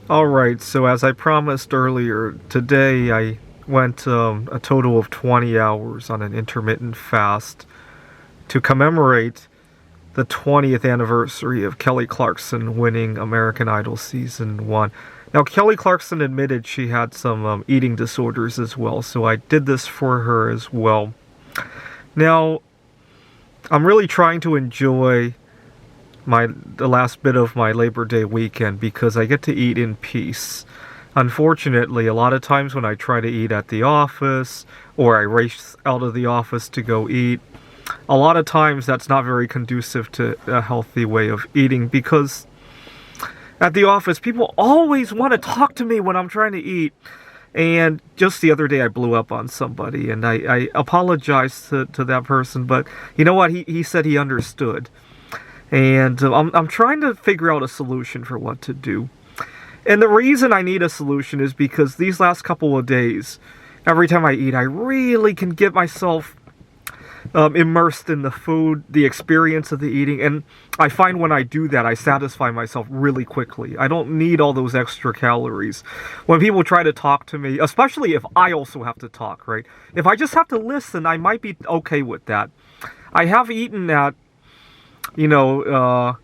Alright, so as I promised earlier, today I went a total of 20 hours on an intermittent fast to commemorate the 20th anniversary of Kelly Clarkson winning American Idol Season 1. Now, Kelly Clarkson admitted she had some eating disorders as well, so I did this for her as well. Now, I'm really trying to enjoy the last bit of my Labor Day weekend because I get to eat in peace. Unfortunately, a lot of times when I try to eat at the office or I race out of the office to go eat, a lot of times that's not very conducive to a healthy way of eating because at the office people always want to talk to me when I'm trying to eat. And just the other day I blew up on somebody and I apologized to that person, but you know what? He said he understood. And I'm trying to figure out a solution for what to do. And the reason I need a solution is because these last couple of days, every time I eat, I really can get myself immersed in the food, the experience of the eating. And I find when I do that, I satisfy myself really quickly. I don't need all those extra calories. When people try to talk to me, especially if I also have to talk, right? If I just have to listen, I might be okay with that. I have eaten at while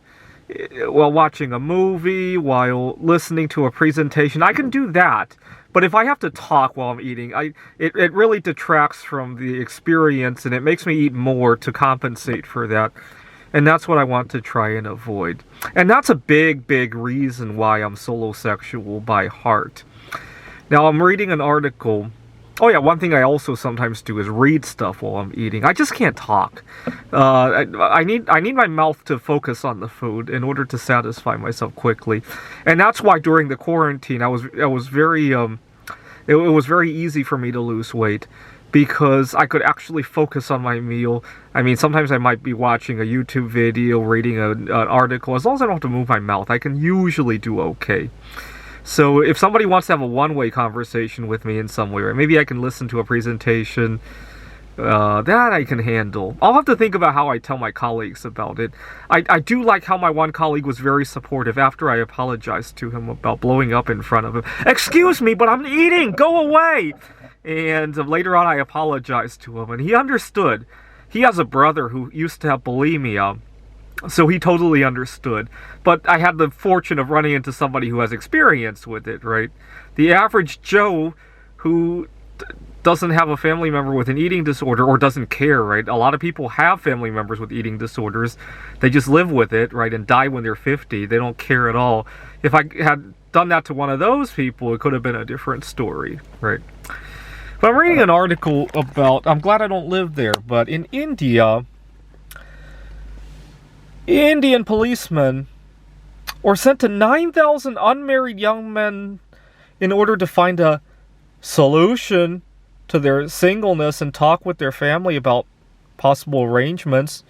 watching a movie, while listening to a presentation. I can do that. But if I have to talk while I'm eating, it really detracts from the experience and it makes me eat more to compensate for that. And that's what I want to try and avoid. And that's a big, big reason why I'm solosexual by heart. Now, I'm reading an article. Oh yeah, one thing I also sometimes do is read stuff while I'm eating. I just can't talk. I need my mouth to focus on the food in order to satisfy myself quickly, and that's why during the quarantine I was very it was very easy for me to lose weight because I could actually focus on my meal. I mean, sometimes I might be watching a YouTube video, reading an article. As long as I don't have to move my mouth, I can usually do okay. So if somebody wants to have a one-way conversation with me in some way, or maybe I can listen to a presentation, that I can handle. I'll have to think about how I tell my colleagues about it. I do like how my one colleague was very supportive after I apologized to him about blowing up in front of him. "Excuse me, but I'm eating! Go away!" And later on I apologized to him, and he understood. He has a brother who used to have bulimia, so he totally understood. But I had the fortune of running into somebody who has experience with it, right? The average Joe who doesn't have a family member with an eating disorder or doesn't care, right? A lot of people have family members with eating disorders. They just live with it, right, and die when they're 50. They don't care at all. If I had done that to one of those people, it could have been a different story, right? But I'm reading an article about, I'm glad I don't live there, but in India, Indian policemen were sent to 9,000 unmarried young men in order to find a solution to their singleness and talk with their family about possible arrangements.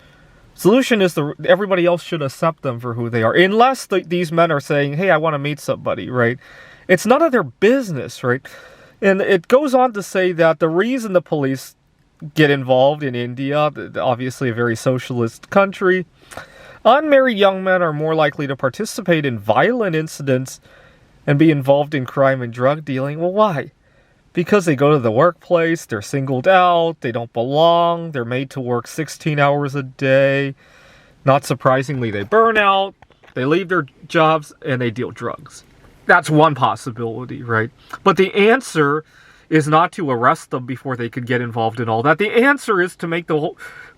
Solution is everybody else should accept them for who they are, unless these men are saying, "Hey, I want to meet somebody," right? It's none of their business, right? And it goes on to say that the reason the police get involved in India, obviously a very socialist country, unmarried young men are more likely to participate in violent incidents and be involved in crime and drug dealing. Well, why? Because they go to the workplace, they're singled out, they don't belong, they're made to work 16 hours a day. Not surprisingly, they burn out, they leave their jobs, and they deal drugs. That's one possibility, right? But the answer is not to arrest them before they could get involved in all that. The answer is to make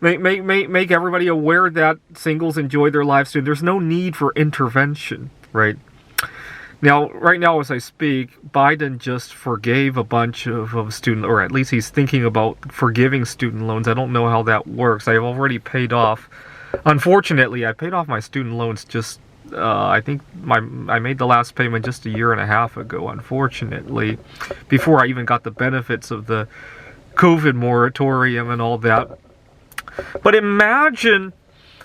make everybody aware that singles enjoy their lives too. There's no need for intervention, right? Now, right now as I speak, Biden just forgave a bunch of student, or at least he's thinking about forgiving student loans. I don't know how that works. I've already paid off. Unfortunately, I paid off my student loans just I think I made the last payment just a year and a half ago, unfortunately, before I even got the benefits of the COVID moratorium and all that. But imagine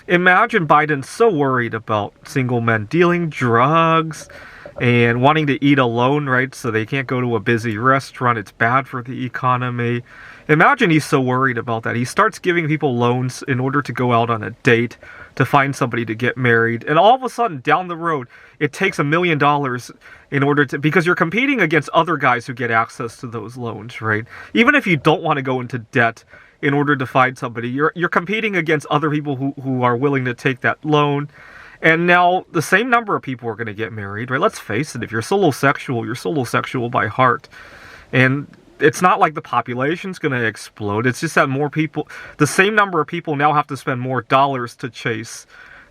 Biden so worried about single men dealing drugs and wanting to eat alone, right? So they can't go to a busy restaurant. It's bad for the economy. Imagine he's so worried about that. He starts giving people loans in order to go out on a date, to find somebody to get married. And all of a sudden, down the road, it takes $1 million in order to, because you're competing against other guys who get access to those loans, right? Even if you don't want to go into debt in order to find somebody, you're competing against other people who are willing to take that loan. And now the same number of people are going to get married, right? Let's face it, if you're solosexual by heart. And it's not like the population's going to explode. It's just that more people, the same number of people now have to spend more dollars to chase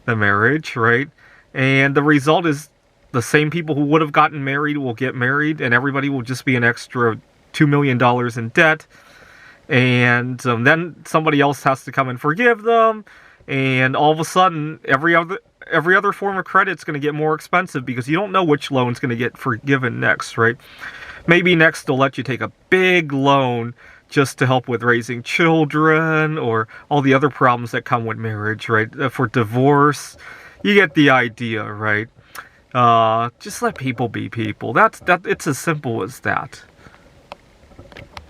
the marriage, right? And the result is the same people who would have gotten married will get married, and everybody will just be an extra $2 million in debt. And then somebody else has to come and forgive them. And all of a sudden, every other form of credit is going to get more expensive because you don't know which loan's going to get forgiven next, right? Maybe next they'll let you take a big loan just to help with raising children or all the other problems that come with marriage, right? For divorce, you get the idea, right? Just let people be people. It's as simple as that.